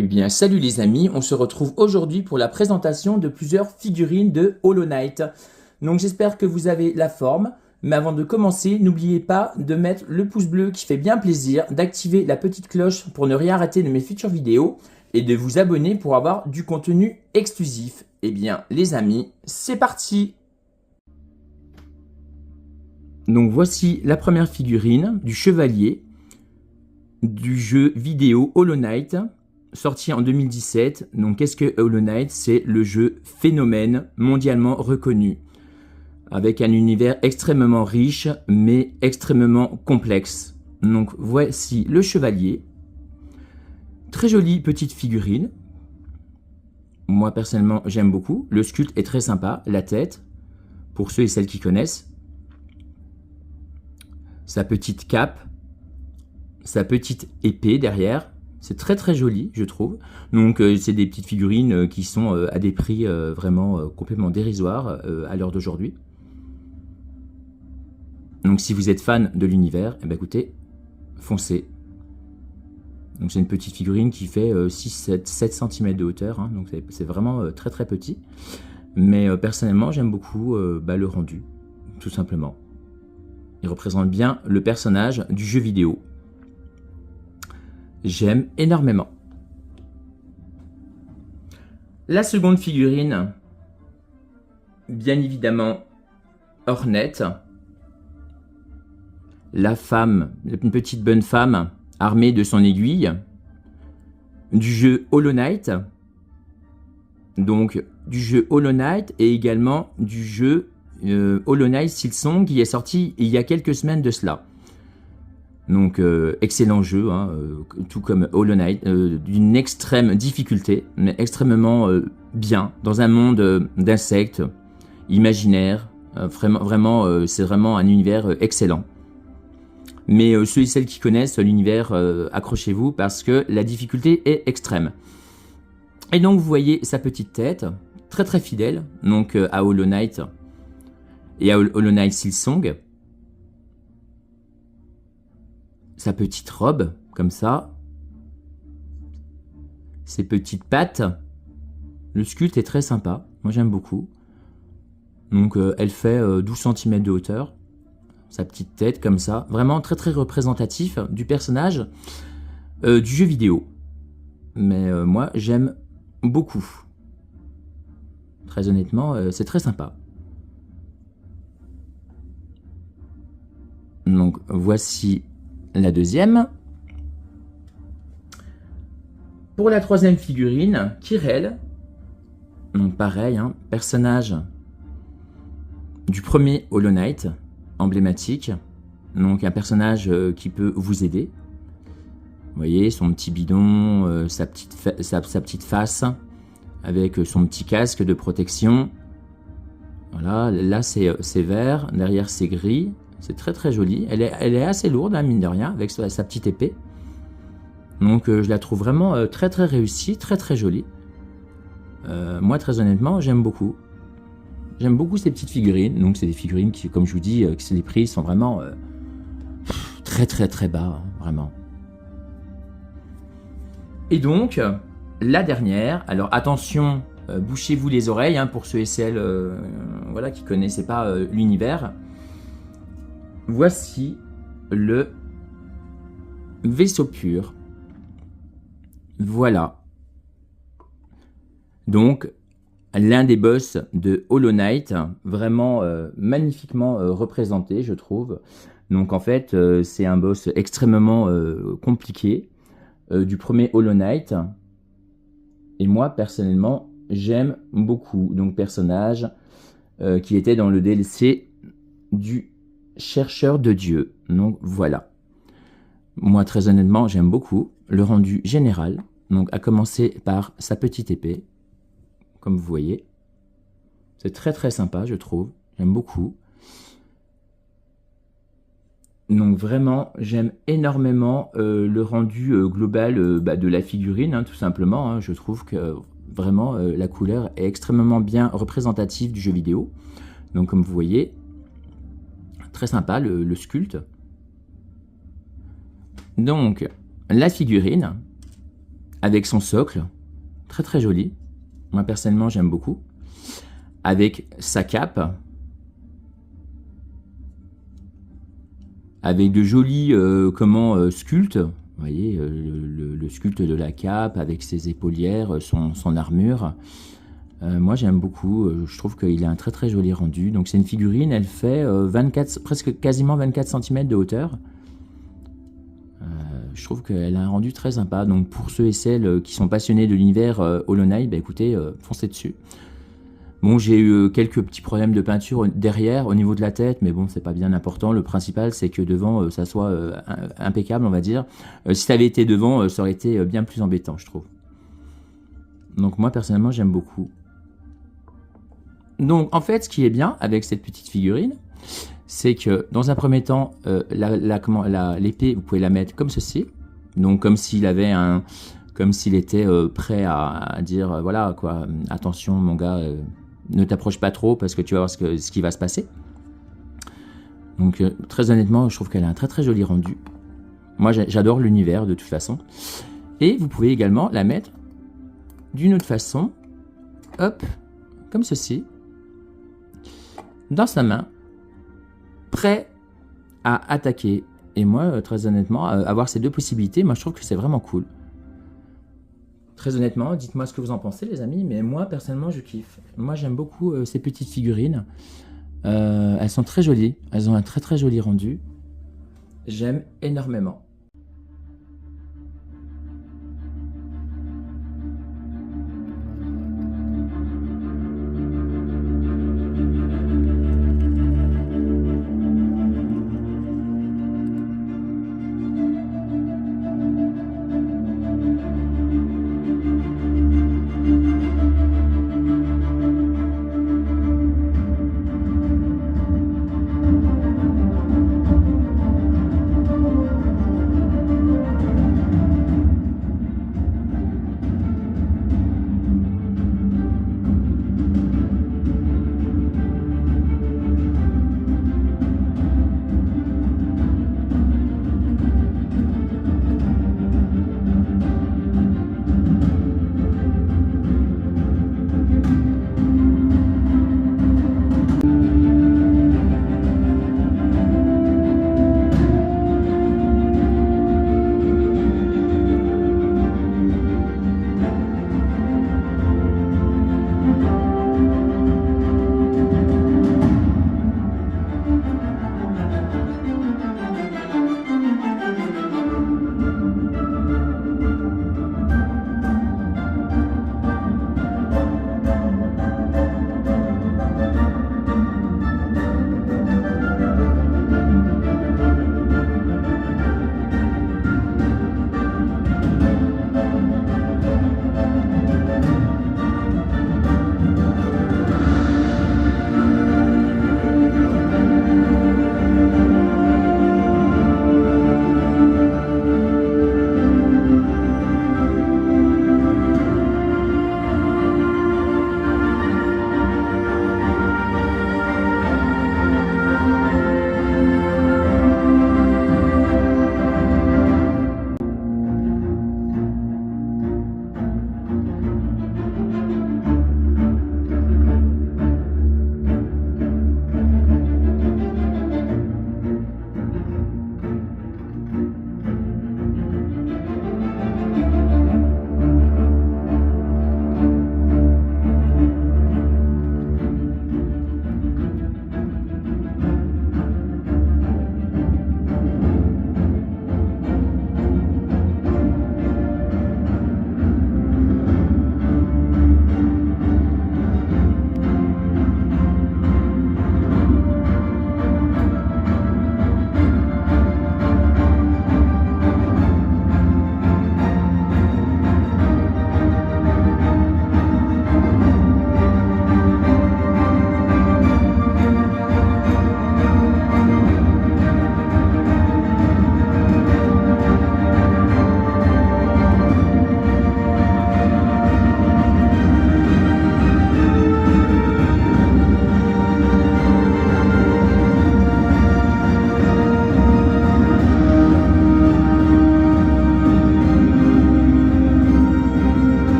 Eh bien, salut les amis, on se retrouve aujourd'hui pour la présentation de plusieurs figurines de Hollow Knight. Donc j'espère que vous avez la forme, mais avant de commencer, n'oubliez pas de mettre le pouce bleu qui fait bien plaisir, d'activer la petite cloche pour ne rien rater de mes futures vidéos, et de vous abonner pour avoir du contenu exclusif. Eh bien, les amis, c'est parti! Donc voici la première figurine du chevalier du jeu vidéo Hollow Knight, sorti en 2017. Donc qu'est-ce que Hollow Knight? C'est le jeu phénomène mondialement reconnu, avec un univers extrêmement riche, mais extrêmement complexe. Donc voici le chevalier. Très jolie petite figurine. Moi personnellement j'aime beaucoup. Le sculpte est très sympa, la tête, pour ceux et celles qui connaissent. Sa petite cape, sa petite épée derrière, c'est très joli je trouve. Donc c'est des petites figurines qui sont à des prix vraiment complètement dérisoires à l'heure d'aujourd'hui. Donc si vous êtes fan de l'univers, eh ben, écoutez, foncez. Donc c'est une petite figurine qui fait 7 cm de hauteur, hein, donc c'est vraiment très petit. Mais personnellement j'aime beaucoup le rendu, tout simplement. Il représente bien le personnage du jeu vidéo. J'aime énormément. La seconde figurine, bien évidemment, Hornet. La femme, une petite bonne femme, armée de son aiguille, du jeu Hollow Knight. Donc, du jeu Hollow Knight et également du jeu Hollow Knight Silksong qui est sorti il y a quelques semaines de cela. Donc excellent jeu, hein, tout comme Hollow Knight, d'une extrême difficulté, mais extrêmement bien, dans un monde d'insectes, imaginaire, vraiment c'est vraiment un univers excellent. Mais ceux et celles qui connaissent l'univers, accrochez-vous parce que la difficulté est extrême. Et donc vous voyez sa petite tête, très fidèle, donc à Hollow Knight et à Hollow Knight Silksong. Sa petite robe, comme ça. Ses petites pattes. Le sculpte est très sympa. Moi, j'aime beaucoup. Donc, elle fait 12 cm de hauteur. Sa petite tête, comme ça. Vraiment très représentatif du personnage du jeu vidéo. Mais moi, j'aime beaucoup. Très honnêtement, c'est très sympa. Donc, voici la deuxième. Pour la troisième figurine, Kirel. Donc pareil, hein, personnage du premier Hollow Knight, emblématique. Donc un personnage qui peut vous aider. Vous voyez, son petit bidon, sa petite face, avec son petit casque de protection. Voilà, là c'est vert, derrière c'est gris. C'est très joli. Elle est assez lourde, hein, mine de rien, avec sa petite épée. Donc je la trouve vraiment très réussie, très jolie. Moi, très honnêtement, j'aime beaucoup. J'aime beaucoup ces petites figurines. Donc c'est des figurines qui, comme je vous dis, les prix sont vraiment très bas, hein, vraiment. Et donc, la dernière. Alors attention, bouchez-vous les oreilles, hein, pour ceux et celles voilà, qui ne connaissaient pas l'univers. Voici le vaisseau pur. Voilà. Donc, l'un des boss de Hollow Knight, vraiment magnifiquement représenté, je trouve. Donc, en fait, c'est un boss extrêmement compliqué du premier Hollow Knight. Et moi, personnellement, j'aime beaucoup. Donc, personnage qui était dans le DLC du chercheur de Dieu. Donc voilà. Moi, très honnêtement, j'aime beaucoup le rendu général. Donc à commencer par sa petite épée, comme vous voyez. C'est très sympa, je trouve. J'aime beaucoup. Donc vraiment, j'aime énormément le rendu global de la figurine, hein, tout simplement. Hein. Je trouve que vraiment la couleur est extrêmement bien représentative du jeu vidéo. Donc comme vous voyez, très sympa le sculpte. Donc la figurine, avec son socle, très très joli. Moi personnellement j'aime beaucoup. Avec sa cape, avec de jolis sculptes. Vous voyez, le sculpte de la cape avec ses épaulières, son armure. Moi j'aime beaucoup, je trouve qu'il a un très très joli rendu. Donc c'est une figurine, elle fait 24, presque quasiment 24 cm de hauteur. Je trouve qu'elle a un rendu très sympa. Donc pour ceux et celles qui sont passionnés de l'univers Hollow Knight, bah écoutez, foncez dessus. Bon, j'ai eu quelques petits problèmes de peinture derrière, au niveau de la tête, mais bon, c'est pas bien important. Le principal, c'est que devant, ça soit impeccable, on va dire. Si ça avait été devant, ça aurait été bien plus embêtant, je trouve. Donc moi, personnellement, j'aime beaucoup. Donc, en fait, ce qui est bien avec cette petite figurine, c'est que, dans un premier temps, l'épée, vous pouvez la mettre comme ceci. Donc, comme s'il avait comme s'il était prêt à dire, voilà, quoi, attention, mon gars... ne t'approche pas trop parce que tu vas voir ce qui va se passer. Donc très honnêtement, je trouve qu'elle a un très très joli rendu. Moi j'adore l'univers de toute façon. Et vous pouvez également la mettre d'une autre façon. Hop, comme ceci. Dans sa main. Prêt à attaquer. Et moi très honnêtement, avoir ces deux possibilités, moi je trouve que c'est vraiment cool. Très honnêtement, dites-moi ce que vous en pensez les amis, mais moi personnellement je kiffe. Moi j'aime beaucoup ces petites figurines. Elles sont très jolies, elles ont un très très joli rendu. J'aime énormément.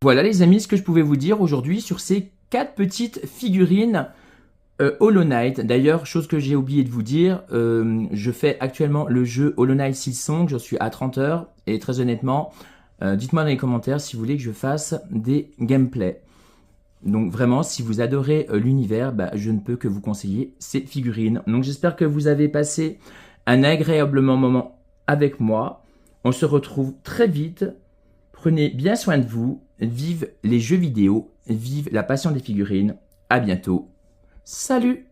Voilà les amis, ce que je pouvais vous dire aujourd'hui sur ces 4 petites figurines Hollow Knight. D'ailleurs, chose que j'ai oublié de vous dire, je fais actuellement le jeu Hollow Knight Silksong, je suis à 30 heures, et très honnêtement, dites-moi dans les commentaires si vous voulez que je fasse des gameplays. Donc vraiment, si vous adorez l'univers, je ne peux que vous conseiller ces figurines. Donc j'espère que vous avez passé un agréable moment avec moi. On se retrouve très vite. Prenez bien soin de vous. Vive les jeux vidéo. Vive la passion des figurines. À bientôt. Salut!